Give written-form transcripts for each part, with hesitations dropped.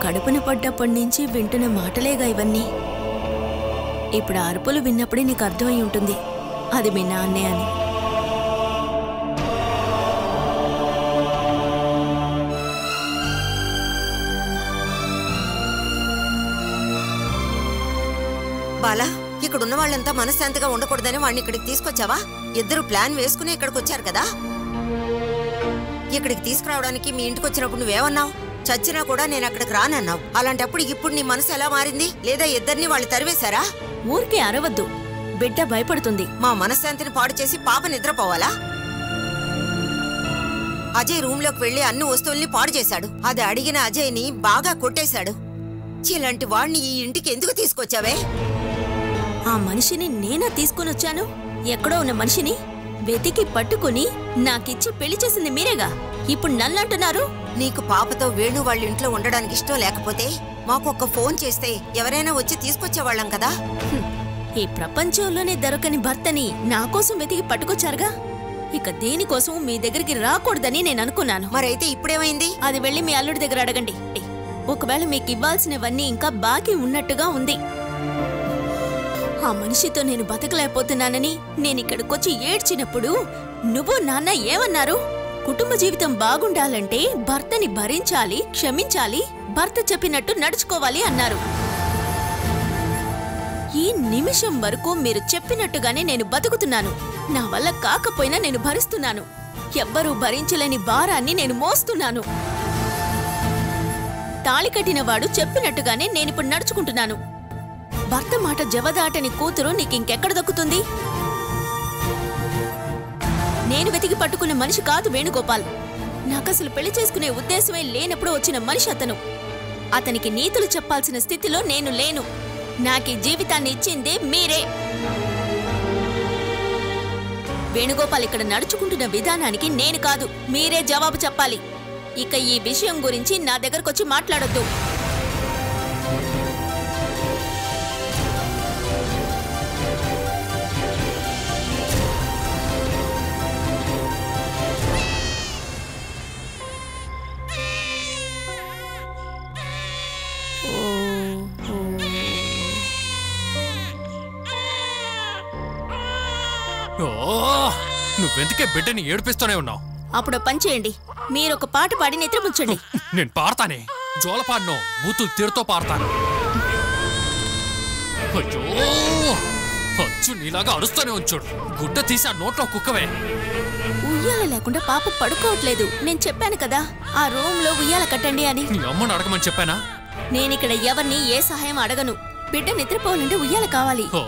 కడుపున పడ్డప్పటి నుంచి వింటున్న మాటలేగా ఇవన్నీ. ఇప్పుడు అరుపులు విన్నప్పుడే నీకు అర్థమై ఉంటుంది అది మీ నాన్నే అని. బాలా, ఇక్కడున్న వాళ్ళంతా మనశ్శాంతిగా ఉండకూడదని వాడిని ఇక్కడికి తీసుకొచ్చావా? ఇద్దరు ప్లాన్ వేసుకుని ఇక్కడికి వచ్చారు కదా. ఇక్కడికి తీసుకురావడానికి మీ ఇంటికి వచ్చినప్పుడు నువ్వేమన్నావు? చచ్చినా కూడా నేను అక్కడికి రానన్నావు. అలాంటప్పుడు ఇప్పుడు నీ మనసు ఎలా మారింది? లేదా ఇద్దరిని వాళ్ళు తరివేశారా? ఊరికే అరవద్దు, బిడ్డ భయపడుతుంది. మా మనశ్శాంతిని పాడు చేసి పాప నిద్రపోవాలా? అజయ్ రూమ్ లోకి వెళ్లి అన్ని వస్తువుల్ని పాడు చేశాడు. అది అడిగిన అజయ్ని బాగా కొట్టేశాడు. ఇలాంటి వాడిని ఈ ఇంటికి ఎందుకు తీసుకొచ్చావే? ఆ మనిషిని నేనా తీసుకుని వచ్చాను? ఎక్కడో ఉన్న మనిషిని వెతికి పట్టుకుని నాకిచ్చి పెళ్లి చేసింది మీరేగా. ఇప్పుడు నన్నంటున్నారు? నీకు పాపతో వేణు వాళ్ళ ఇంట్లో ఉండడానికి ఇష్టం లేకపోతే మాకు ఒక్క ఫోన్ చేస్తే ఎవరైనా వచ్చి తీసుకొచ్చేవాళ్ళం కదా. ఈ ప్రపంచంలోనే దొరకని భర్తని నా కోసం వెతికి పట్టుకొచ్చారుగా. ఇక దేనికోసం మీ దగ్గరికి రాకూడదని నేను అనుకున్నాను. మరైతే ఇప్పుడేమైంది? అది వెళ్ళి మీ అల్లుడి దగ్గర అడగండి. ఒకవేళ మీకు ఇవ్వాల్సినవన్నీ ఇంకా బాకీ ఉన్నట్టుగా ఉంది. ఆ మనిషితో నేను బతకలేకపోతున్నానని నేనిక్కడికొచ్చి ఏడ్చినప్పుడు నువ్వు నాన్న ఏమన్నారు? కుటుంబ జీవితం బాగుండాలంటే భర్తని భరించాలి, క్షమించాలి, భర్త చెప్పినట్టు నడుచుకోవాలి అన్నారు. ఈ నిమిషం వరకు మీరు చెప్పినట్టుగానే నేను బతుకుతున్నాను. నా వల్ల కాకపోయినా నేను భరిస్తున్నాను. ఎవ్వరూ భరించలేని భారాన్ని నేను మోస్తున్నాను. తాళి కట్టిన వాడు చెప్పినట్టుగానే నేనిప్పుడు నడుచుకుంటున్నాను. భర్త మాట జవదాటని కూతురు నీకింకెక్కడ దక్కుతుంది? నేను వెతికి పట్టుకున్న మనిషి కాదు వేణుగోపాల్. నాకసలు పెళ్లి చేసుకునే ఉద్దేశమే లేనప్పుడు వచ్చిన మనిషి అతను. అతనికి నీతులు చెప్పాల్సిన స్థితిలో నేను లేను. నాకీ జీవితాన్ని ఇచ్చిందే మీరే. వేణుగోపాల్ ఇక్కడ నడుచుకుంటున్న విధానానికి నేను కాదు, మీరే జవాబు చెప్పాలి. ఇక ఈ విషయం గురించి నా దగ్గరకొచ్చి మాట్లాడొద్దు. నువ్వెందుకే బిడ్డని ఏడిపిస్తూనే ఉన్నావు? అప్పుడు పని చేయండి, మీరొక పాట పాడి నిద్రపుచ్చండి. నేను పాడతానే, జోలపాడను, బూతులు తీరుతో పాడతాను. అయ్యో, అచ్చు నీలాగా అరుస్తూనే ఉంచుడు. గుడ్డ తీసి ఆ నోట్లో కుక్కవే. ఉయ్యాల లేకుండా పాప పడుకోవట్లేదు. నేను చెప్పాను కదా ఆ రూమ్ లో ఉయ్యాల కట్టండి అని. నీ అమ్మని అడగమని చెప్పానా? నేనిక్కడ ఎవరిని ఏ సహాయం అడగను. బిడ్డ నిద్రపోవాలంటే ఉయ్యాల కావాలి. ఓ,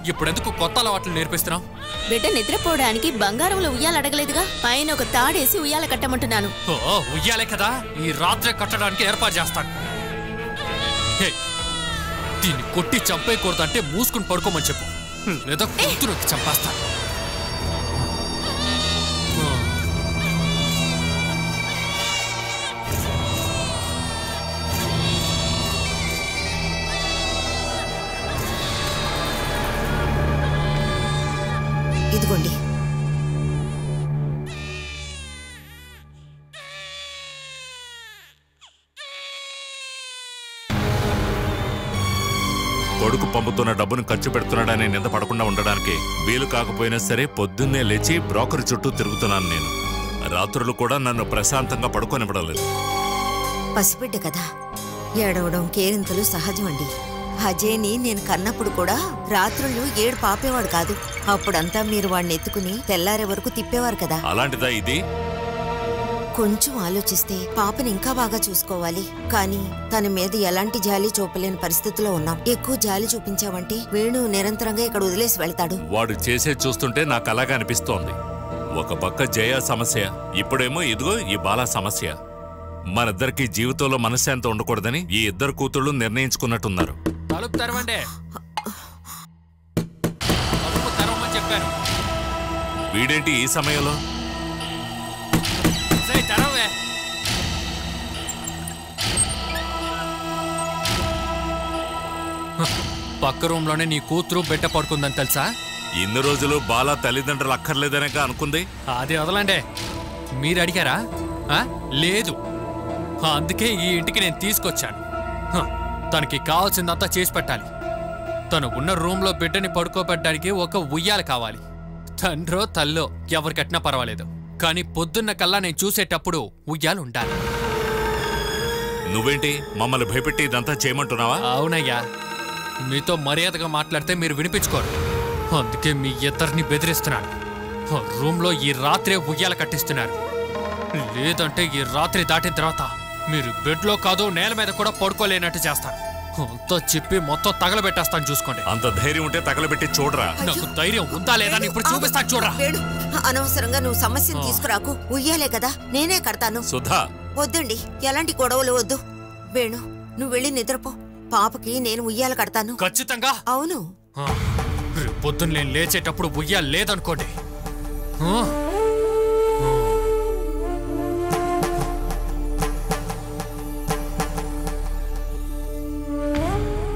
ఇప్పుడెందుకు కొత్త అలవాట్లు నేర్పిస్తున్నావు? బిడ్డ నిద్రపోవడానికి బంగారంలో ఉయ్యాల అడగలేదుగా, పైన ఒక తాడేసి ఉయ్యాల కట్టమంటున్నాను. ఓ, ఉయ్యాలే కదా, ఈ రాత్రే కట్టడానికి ఏర్పాటు చేస్తాను. దీన్ని కొట్టి చంపేయకూడదంటే మూసుకుని పడుకోమని చెప్పు, లేదా కూతురుకి చంపేస్తాను. ఇదిగోండి. కొడుకు పంపుతున్న డబ్బును ఖర్చు పెడుతున్నాడని నింద పడకుండా ఉండడానికి వీలు కాకపోయినా సరే పొద్దున్నే లేచి బ్రోకర్ చుట్టూ తిరుగుతున్నాను నేను. రాత్రులు కూడా నన్ను ప్రశాంతంగా పడుకోనివ్వడలేదు. పసిబిడ్డ కదా, ఏడవడం కేరింతలు సహజం అండి. అజయ్ని నేను కన్నప్పుడు కూడా రాత్రుళ్ళు ఏడు పాపేవాడు కాదు. అప్పుడంతా మీరు వాడిని ఎత్తుకుని తెల్లారే వరకు తిప్పేవారు కదా. అలాంటిదా ఇది? కొంచెం ఆలోచిస్తే పాపని ఇంకా బాగా చూసుకోవాలి. కానీ తన మీద ఎలాంటి జాలి చూపలేని పరిస్థితిలో ఉన్నాం. ఎక్కువ జాలి చూపించావంటే వేణు నిరంతరంగా ఇక్కడ వదిలేసి వెళ్తాడు. వాడు చేసే చూస్తుంటే నాకు అలాగా అనిపిస్తోంది. ఒక పక్క జయ సమస్య, ఇప్పుడేమో ఇదిగో ఈ బాల సమస్య. మనిద్దరికి జీవితంలో మనశ్శాంతి ఉండకూడదని ఈ ఇద్దరు కూతుళ్ళు నిర్ణయించుకున్నట్టున్నారు. తలుపు తెరవండి, తలుపు తెరవమని చెప్పాను. వీడేంటి ఈ సమయంలో? తెరవే. పక్క రూమ్ లోనే నీ కూతురు బిడ్డ పడుకుందని తెలుసా? ఇన్ని రోజులు బాల తల్లిదండ్రులు అక్కర్లేదనక అనుకుంది. అది వదలండి. మీరు అడిగారా? లేదు, అందుకే ఈ ఇంటికి నేను తీసుకొచ్చాను. తనకి కావాల్సిందంతా చేసి పెట్టాలి. తను ఉన్న రూమ్లో బిడ్డని పడుకోబెట్టడానికి ఒక ఉయ్యాల కావాలి. తండ్రో తల్లో ఎవరు కట్టినా పర్వాలేదు, కానీ పొద్దున్న కల్లా నేను చూసేటప్పుడు ఉయ్యాలు ఉండాలి. నువ్వేంటి మమ్మల్ని భయపెట్టి ఇదంతా చేయమంటున్నావా? అవునయ్యా, మీతో మర్యాదగా మాట్లాడితే మీరు వినిపించుకోరు. అందుకే మీ ఇద్దరిని బెదిరిస్తున్నాను. రూమ్లో ఈ రాత్రే ఉయ్యాల కట్టిస్తున్నారు. లేదంటే ఈ రాత్రి దాటిన తర్వాత మీరు బెడ్లో కాదు నేల మీద కూడా పడుకోలేనట్టు చేస్తాను. అంతా చెప్పి మొత్తం తగలబెట్టేస్తాను, చూసుకోండి. అంత ధైర్యం ఉంటే తగలబెట్టి చూడరా. నాకు ధైర్యం ఉందా లేదా ఇప్పుడు చూపిస్తాను, చూడరా. వేణు, అనవసరంగా నువ్వు సమస్యను తీసుకురాకు. ఉయ్యాలే కదా, నేనే కడతాను. సుధా, వద్దండి, ఎలాంటి గొడవలు వద్దు. వేణు, నువ్వు వెళ్ళి నిద్రపో. పాపకి నేను ఉయ్యాల కడతాను. ఖచ్చితంగా? అవును. పొద్దున్న నేను లేచేటప్పుడు ఉయ్యాల లేదనుకోండి.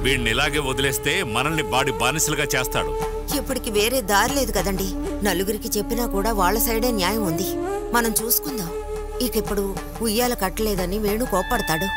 వీడిని ఇలాగే వదిలేస్తే మనల్ని బాడి బానిసలుగా చేస్తాడు. ఇప్పటికి వేరే దారి లేదు కదండి. నలుగురికి చెప్పినా కూడా వాళ్ళ సైడే న్యాయం ఉంది. మనం చూసుకుందాం. ఇకిప్పుడు ఉయ్యాల కట్టలేదని వేణు కోప్పడతాడు.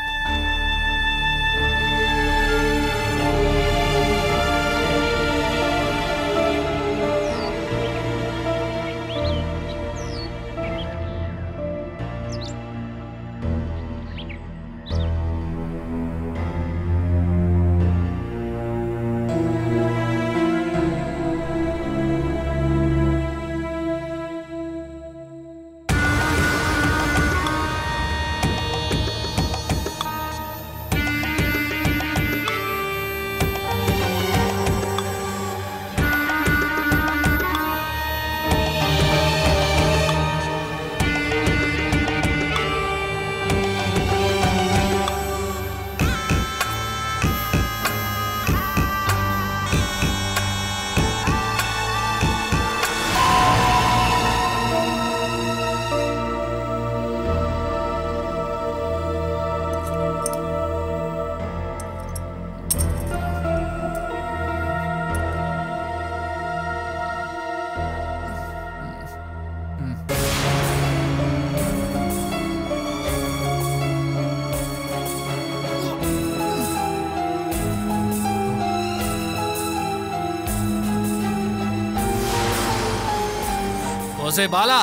ఓసే బాలా,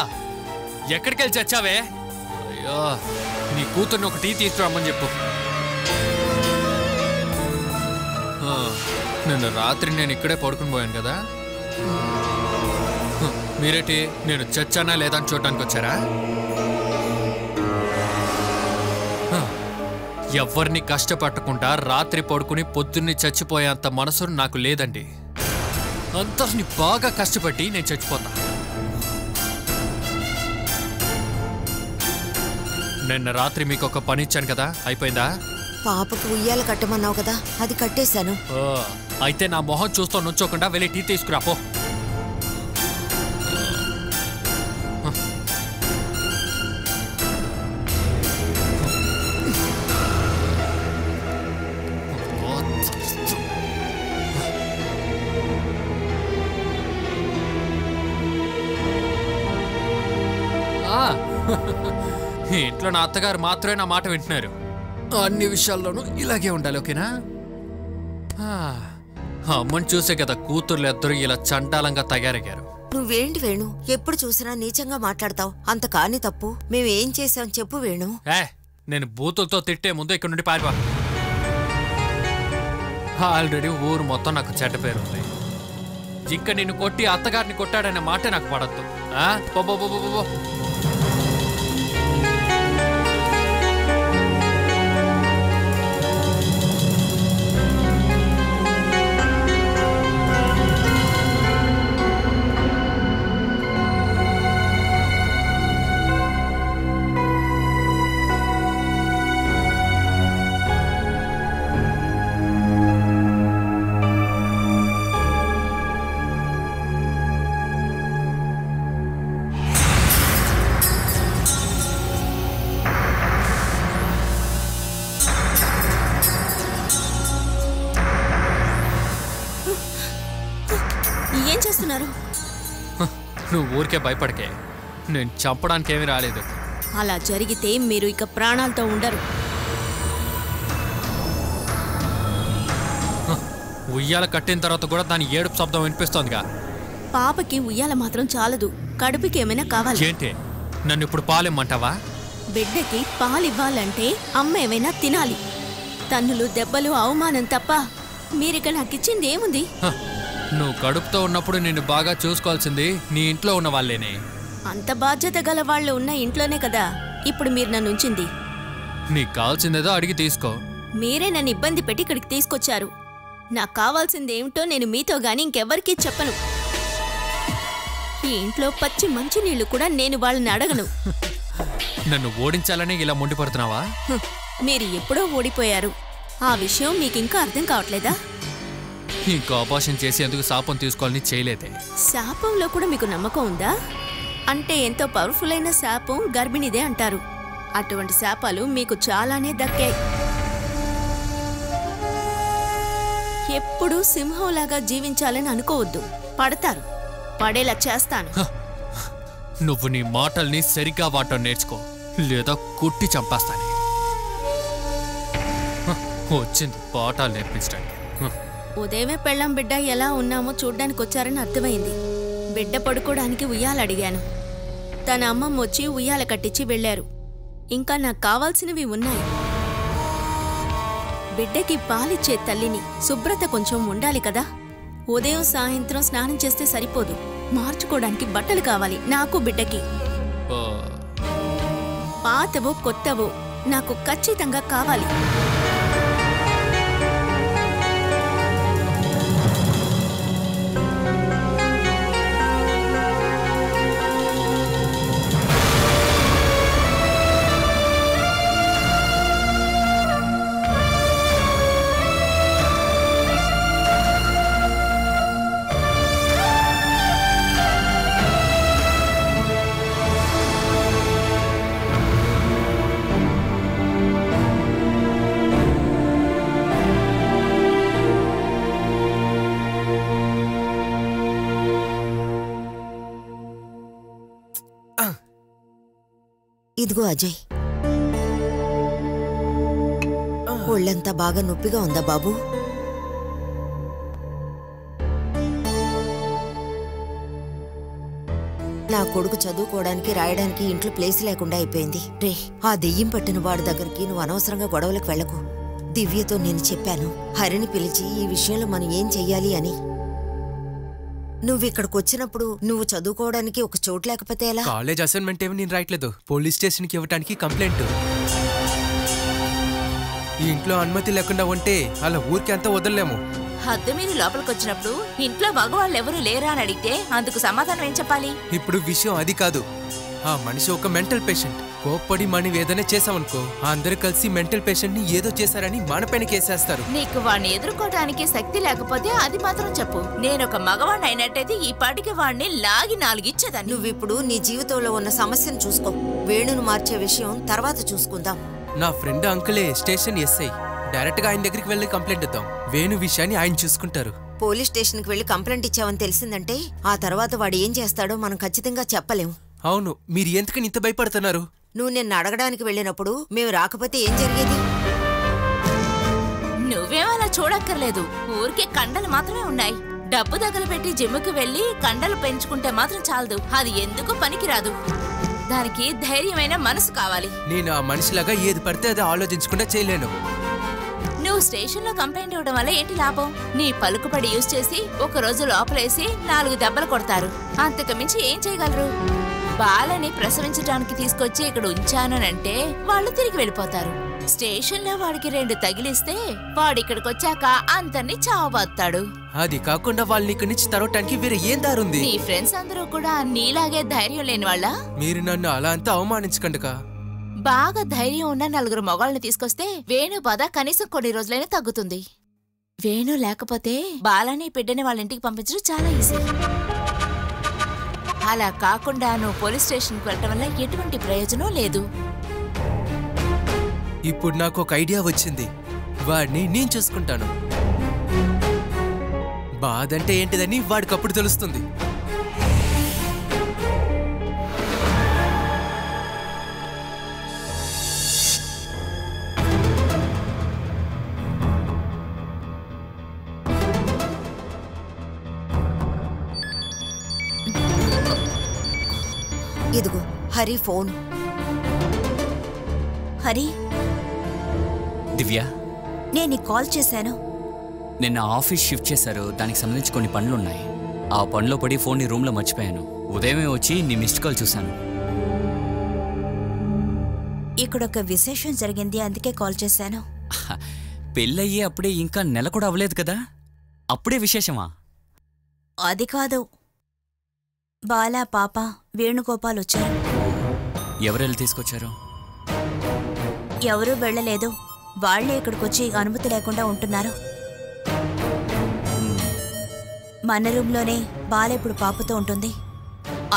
ఎక్కడికి వెళ్ళి చచ్చావే? అయ్యో, నీ కూతుర్ని ఒక టీ తీసుకురమ్మని చెప్పు. నిన్న రాత్రి నేను ఇక్కడే పడుకుని పోయాను కదా. మీరేటి నేను చచ్చానా లేదా అని చూడటానికి వచ్చారా? ఎవరిని కష్టపట్టకుండా రాత్రి పడుకుని పొద్దున్నే చచ్చిపోయేంత మనసు నాకు లేదండి. అందరిని బాగా కష్టపడి నేను చచ్చిపోతా. నిన్న రాత్రి మీకు ఒక పని ఇచ్చాను కదా, అయిపోయిందా? పాపకు ఉయ్యాల కట్టమన్నావు కదా, అది కట్టేశాను. అయితే నా మొహం చూస్తూ నుంచోకుండా వెళ్ళి టీ తీసుకురాపో. ఇంట్లో నా అత్తగారు మాత్రమే నా మాట వింటున్నారు. అన్ని విషయాల్లోనూ ఇలాగే ఉండాలి, ఓకేనా? అమ్మని చూసే కదా కూతుర్లు ఇద్దరు ఇలా చండాలంగా తయారయ్యారు. నువ్వేంటి వేణు, ఎప్పుడు చూసినా నీచంగా మాట్లాడతావు. అంత కాని తప్పు మేమేం చేసాం చెప్పు వేణు. నేను బూతులతో తిట్టే ముందు ఇక్కడ నుండి పారిపా. ఆల్రెడీ ఊరు మొత్తం నాకు చెడ్డ పేరు ఉంది. ఇంకా నిన్ను కొట్టి అత్తగారిని కొట్టాడనే మాట నాకు పడద్దు. ఏం చేస్తున్నారు? నువ్వు ఊరికే భయపడకే, నేను చంపడానికి ఏమీ రాలేదు. అలా జరిగితే మీరు ఇక ప్రాణాలతో ఉండరు. ఉయ్యాల కట్టిన తర్వాత కూడా దాని ఏడుపు శబ్దం వినిపిస్తోందిగా. పాపకి ఉయ్యాల మాత్రం చాలదు, కడుపుకి ఏమైనా కావాలి. ఏంటి, నన్ను ఇప్పుడు పాలిమ్మంటావా? బిడ్డకి పాలివ్వాలంటే అమ్మ ఏమైనా తినాలి. తన్నులు, దెబ్బలు, అవమానం తప్ప మీరిక నాకిచ్చింది ఏముంది? నువ్వు కడుపుతో ఉన్నప్పుడు నిన్ను బాగా చూసుకోవాల్సింది నీ ఇంట్లో ఉన్న వాళ్ళేనే. అంత బాధ్యత గల వాళ్ళు ఉన్న ఇంట్లోనే కదా ఇప్పుడు మీరు నన్ను ఉంచింది. నీకు కావాల్సిందేదో అడిగి తీసుకో. మీరే నన్ను ఇబ్బంది పెట్టి ఇక్కడికి తీసుకొచ్చారు. నాకు కావాల్సిందేమిటో నేను మీతో గాని ఇంకెవ్వరికీ చెప్పను. ఈ ఇంట్లో పచ్చి మంచినీళ్లు కూడా నేను వాళ్ళని అడగను. నన్ను ఓడించాలని ఇలా మొండిపడుతున్నావా? మీరు ఎప్పుడో ఓడిపోయారు. ఆ విషయం మీకింకా అర్థం కావట్లేదా? ఇంకో ఆపరేషన్ చేసేందుకు శాపం తీసుకోవాలని చేయలేదే. శాపంలో కూడా మీకు నమ్మకం ఉందా? అంటే ఎంతో పవర్ఫుల్ అయిన శాపం గర్భిణిదే అంటారు. అటువంటి శాపాలు మీకు చాలానే దక్కాయి. ఎప్పుడూ సింహంలాగా జీవించాలని అనుకోవద్దు. పడతారు, పడేలా చేస్తాను. నువ్వు నీ మాటల్ని సరిగ్గా వాడటం నేర్చుకో, లేదా కుట్టి చంపేస్తానే. వచ్చింది పాఠాలు నేర్పించడానికి. ఉదయమే పెళ్ళం బిడ్డ ఎలా ఉన్నామో చూడ్డానికి వచ్చారని అర్థమైంది. బిడ్డ పడుకోవడానికి ఉయ్యాల అడిగాను. తన అమ్మమ్మ వచ్చి ఉయ్యాల కట్టించి వెళ్లారు. ఇంకా నాకు కావాల్సినవి ఉన్నాయి. బిడ్డకి పాలిచ్చే తల్లిని శుభ్రత కొంచెం ఉండాలి కదా. ఉదయం సాయంత్రం స్నానం చేస్తే సరిపోదు, మార్చుకోవడానికి బట్టలు కావాలి నాకు, బిడ్డకి. పాతవో కొత్తవో నాకు ఖచ్చితంగా కావాలి. ఇదిగో అజయ్, ఒళ్ళంతా బాగా నొప్పిగా ఉందా బాబు? నా కొడుకు చదువుకోవడానికి రాయడానికి ఇంట్లో ప్లేస్ లేకుండా అయిపోయింది. రే, ఆ దెయ్యం పట్టిన వాడి దగ్గరికి నువ్వు అనవసరంగా గొడవలకు వెళ్ళకు. దివ్యతో నేను చెప్పాను, హరిని పిలిచి ఈ విషయంలో మనం ఏం చెయ్యాలి అని. నువ్వు ఇక్కడికి వచ్చినప్పుడు నువ్వు చదువుకోవడానికి ఒక చోటు లేకపోతే ఎలా? కాలేజ్ అసైన్మెంట్ ఏమి నేను రాయట్లేదు, పోలీస్ స్టేషన్కి ఇవ్వడానికి కంప్లైంట్. ఈ ఇంట్లో అనుమతి లేకుండా ఉంటే అలా ఊరికి అంతా వదలలేము. హద్దు మీరు లోపలికి వచ్చినప్పుడు ఇంట్లో మగవాళ్ళు ఎవరు లేరా అని అడిగితే అందుకు సమాధానం ఏం చెప్పాలి? ఇప్పుడు విషయం అది కాదు. ఆ మనిషి ఒక మెంటల్ పేషెంట్. కోప్పడి మనం ఏదైనా చేసామనుకో, అందరూ కలిసి మెంటల్ పేషెంట్ ని ఏదో చేశారని మనపైన కేసేస్తారు. నీకు వాడిని ఎదుర్కోవడానికి శక్తి లేకపోతే అది మాత్రం చెప్పు. నేను ఒక మగవాడిని అయినట్టయితే ఈ పాటికి వాడిని లాగి 4 ఇచ్చేదాన్ని. నువ్విప్పుడు నీ జీవితంలో ఉన్న సమస్యను చూసుకో. వేణును మార్చే విషయం తర్వాత చూసుకుందాం. నా ఫ్రెండ్ అంకులే స్టేషన్ ఎస్ఐ. డైరెక్ట్ గా ఆయన దగ్గరికి వెళ్ళి కంప్లైంట్ ఇద్దాం. వేణు విషయాన్ని ఆయన చూసుకుంటారు. పోలీస్ స్టేషన్ కి వెళ్లి కంప్లైంట్ ఇచ్చావని తెలిసిందంటే ఆ తర్వాత వాడు ఏం చేస్తాడో మనం ఖచ్చితంగా చెప్పలేం. అవును, మీరు ఎందుకని ఇంత భయపడుతున్నారు? నువ్వు నిన్ను అడగడానికి వెళ్ళినప్పుడు మేము రాకపోతే ఏం జరిగేది? నువ్వేమలా చూడక్కర్లేదు, ఊరికే కండలు మాత్రమే ఉన్నాయి. డబ్బు తగలబెట్టి జిమ్ముకి వెళ్లి కండలు పెంచుకుంటే మాత్రం చాలదు, అది ఎందుకు పనికిరాదు. దానికి ధైర్యమైన మనసు కావాలి. నేను ఆ మనిషిలాగా ఏది పడితే అది ఆలోచించకుండా చేయలేను. నువ్వు స్టేషన్లో కంప్లైంట్ ఇవ్వడం వల్ల ఏంటి లాభం? నీ పలుకుబడి యూజ్ చేసి ఒక రోజు లోపలేసి 4 దెబ్బలు కొడతారు, అంతకు మించి ఏం చేయగలరు? బాలని ప్రసవించడానికి తీసుకొచ్చి ఇక్కడ ఉంచానంటే వాళ్ళు తిరిగి వెళ్ళిపోతారు. స్టేషన్లో వాడికి 2 తగిలిస్తే వాడిక్కడికొచ్చాక అంతని చావబోతాడు. అది కాకుండా వాళ్ళని ఇక్కడి నుంచి తరవటానికి వేరే ఏం దారుంది? నీ ఫ్రెండ్స్ అందరూ కూడా నీలాగే ధైర్యం లేని వాళ్ళ? మీరు నన్ను అలా అంతా అవమానించకండిగా. బాగా ధైర్యం ఉన్న 4 మగాళ్ళని తీసుకొస్తే వేణు బాధ కనీసం కొన్ని రోజులైనా తగ్గుతుంది. వేణు లేకపోతే బాలని బిడ్డని వాళ్ళ ఇంటికి పంపించడం చాలా ఈజీ. అలా కాకుండా నువ్వు పోలీస్ స్టేషన్కి వెళ్ళటం వల్ల ఎటువంటి ప్రయోజనం లేదు. ఇప్పుడు నాకు ఒక ఐడియా వచ్చింది. వాడిని నేను చూసుకుంటాను. బాధ అంటే ఏంటిదని వాడికప్పుడు తెలుస్తుంది. ఇదిగో హరి ఫోన్. హరి, దివ్య, నేను నీకు కాల్ చేశాను. నిన్న ఆఫీస్ షిఫ్ట్ చేశారు. దానికి సంబంధించి కొన్ని పనులున్నాయి. ఆ పనిలో పడి ఫోన్ నీ రూమ్లో మర్చిపోయాను. ఉదయమే వచ్చి నీ మిస్డ్ కాల్ చూశాను. ఇక్కడ ఒక విశేషం జరిగింది, అందుకే కాల్ చేశాను. పెళ్ళయ్యి అప్పుడే ఇంకా నెల కూడా అవ్వలేదు కదా, అప్పుడే విశేషమా? అది కాదు, బాలా పాప వేణుగోపాల్ వచ్చారు. ఎవరెళ్ళి తీసుకొచ్చారు? ఎవరూ వెళ్ళలేదు, వాళ్లే ఇక్కడికొచ్చి అనుమతి లేకుండా ఉంటున్నారు. మన రూమ్లోనే బాల ఇప్పుడు పాపతో ఉంటుంది.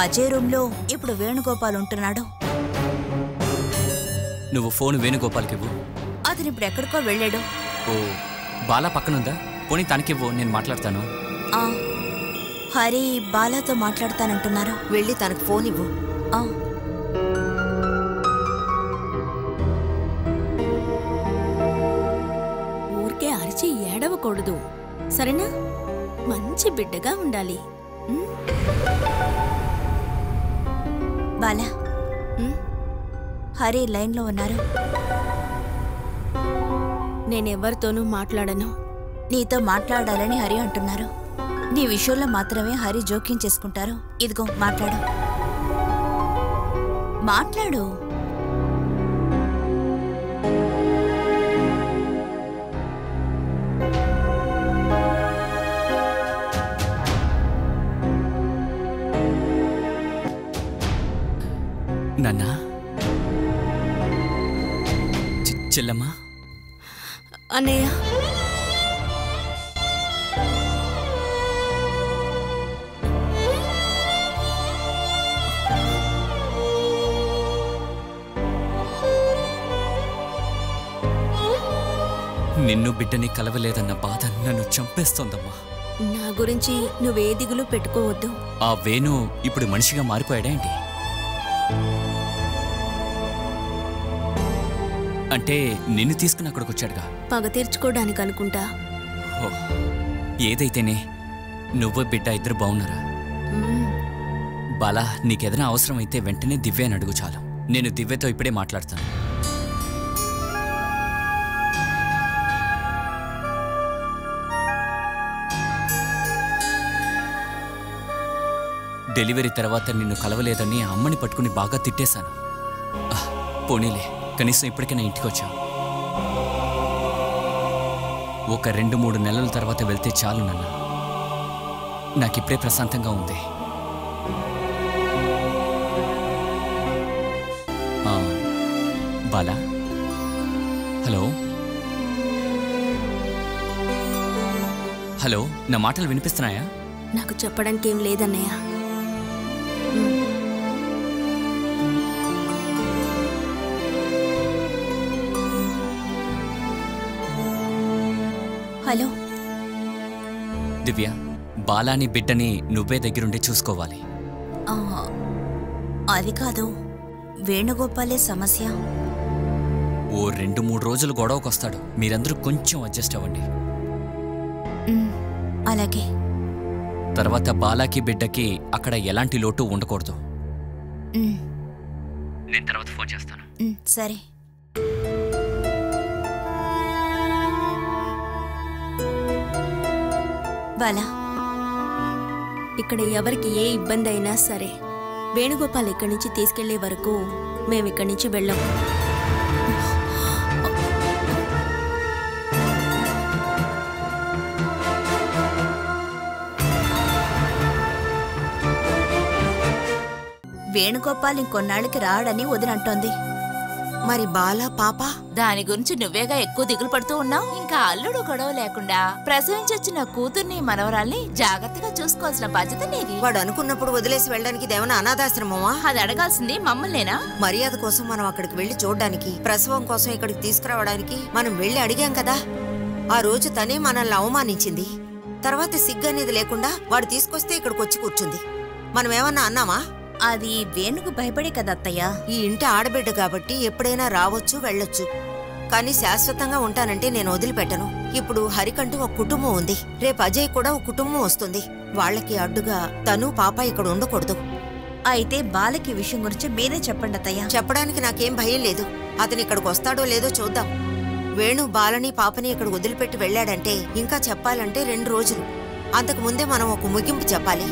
అజయ్ రూమ్లో ఇప్పుడు వేణుగోపాల్ ఉంటున్నాడు. నువ్వు ఫోన్ వేణుగోపాల్కి ఇవ్వు. అతను ఇప్పుడు ఎక్కడికో వెళ్ళాడు. ఓ, బాలా పక్కనుందా? పోనీ తనకివ్వు, నేను మాట్లాడతాను. హరి బాలాతో మాట్లాడతానంటున్నారు. వెళ్ళి తనకు ఫోన్ ఇవ్వు. ఊరికే అరిచి ఏడవకూడదు, సరేనా? మంచి బిడ్డగా ఉండాలి. బాలా, హరి లైన్లో ఉన్నారు. నేనెవరితోనూ మాట్లాడను. నీతో మాట్లాడాలని హరి అంటున్నారు. నీ విషయంలో మాత్రమే హరి జోక్యం చేసుకుంటారు. ఇదిగో మాట్లాడు. మాట్లాడు. నాన్నా, చెల్లమ్మా, అన్నయ్య, నిన్ను బిడ్డని కలవలేదన్న బాధ నన్ను చంపేస్తోందమ్మా. నా గురించి నువ్వే దిగులు పెట్టుకోవద్దు. ఆ వేణు ఇప్పుడు మనిషిగా మారిపోయాడేంటి? అంటే నిన్ను తీసుకుని అక్కడికి వచ్చాడుగా? పగ తీర్చుకోవడానికి అనుకుంటా. ఓ, ఏదైతేనే నువ్వు బిడ్డ ఇద్దరు బాగున్నారా? బాలా, నీకేదైనా అవసరం అయితే వెంటనే దివ్య అని అడుగు చాలు. నేను దివ్యతో ఇప్పుడే మాట్లాడతాను. డెలివరీ తర్వాత నిన్ను కలవలేదని అమ్మని పట్టుకుని బాగా తిట్టేశాను. పోనీలే, కనీసం ఇప్పటికైనా ఇంటికి వచ్చావు. ఒక 2-3 నెలల తర్వాత వెళ్తే చాలు నాన్న. నాకిప్పుడే ప్రశాంతంగా ఉంది. బాలా, హలో హలో, నా మాటలు వినిపిస్తున్నాయా? నాకు చెప్పడానికి ఏం లేదన్నయ్య. హలో దివ్య, బాలాని బిడ్డని నువ్వే దగ్గరుండి చూసుకోవాలి. అది కాదు, వేణుగోపాలే సమస్య. ఓ 2-3 రోజులు గొడవకొస్తాడు. మీరందరూ కొంచెం అడ్జస్ట్ అవ్వండి. అలాగే. తర్వాత బాలాకి బిడ్డకి అక్కడ ఎలాంటి లోటు ఉండకూడదు. నేను తర్వాత ఫోన్ చేస్తాను. సరే. బాలా, ఇక్కడ ఎవరికి ఏ ఇబ్బంది అయినా సరే వేణుగోపాల్ ఇక్కడి నుంచి తీసుకెళ్లే వరకు మేమిక్కడి నుంచి వెళ్ళాం. వేణుగోపాల్ ఇంకొన్నాళ్ళకి రాడని వదినంటోంది. మరి బాలా పాప? దాని గురించి నువ్వేగా ఎక్కువ దిగులు పడుతూ ఉన్నావు. ఇంకా అల్లుడు గొడవ లేకుండా ప్రసవించొచ్చిన కూతుర్ని మనవరాల్ని జాగ్రత్తగా చూసుకోవాల్సిన బాధ్యత నీది. వాడు అనుకున్నప్పుడు వదిలేసి వెళ్ళడానికి ఇదేమన్నా అనాథాశ్రమమా? అది అడగాల్సింది మమ్మల్నేనా? మర్యాద కోసం మనం అక్కడికి వెళ్లి చూడడానికి, ప్రసవం కోసం ఇక్కడికి తీసుకురావడానికి మనం వెళ్లి అడిగాం కదా. ఆ రోజు తనే మనల్ని అవమానించింది. తర్వాత సిగ్గు అనేది లేకుండా వాడు తీసుకొస్తే ఇక్కడికి వచ్చి కూర్చుంది. మనం ఏమన్నా అన్నామా? అది వేణుకు భయపడే కదా అత్తయ్య. ఈ ఇంటి ఆడబిడ్డ కాబట్టి ఎప్పుడైనా రావచ్చు వెళ్ళొచ్చు, కానీ శాశ్వతంగా ఉంటానంటే నేను వదిలిపెట్టను. ఇప్పుడు హరికంటూ ఒక కుటుంబం ఉంది, రేపు అజయ్ కూడా ఒక కుటుంబం వస్తుంది. వాళ్ళకి అడ్డుగా తను పాప ఇక్కడ ఉండకూడదు. అయితే బాలకి విషయం గురించి మీరే చెప్పండి అత్తయ్య. చెప్పడానికి నాకేం భయం లేదు. అతను ఇక్కడికి వస్తాడో లేదో చూద్దాం. వేణు బాలని పాపని ఇక్కడ వదిలిపెట్టి వెళ్ళాడంటే ఇంకా చెప్పాలంటే 2 రోజులు. అంతకు ముందే మనం ఒక ముగింపు చెప్పాలి.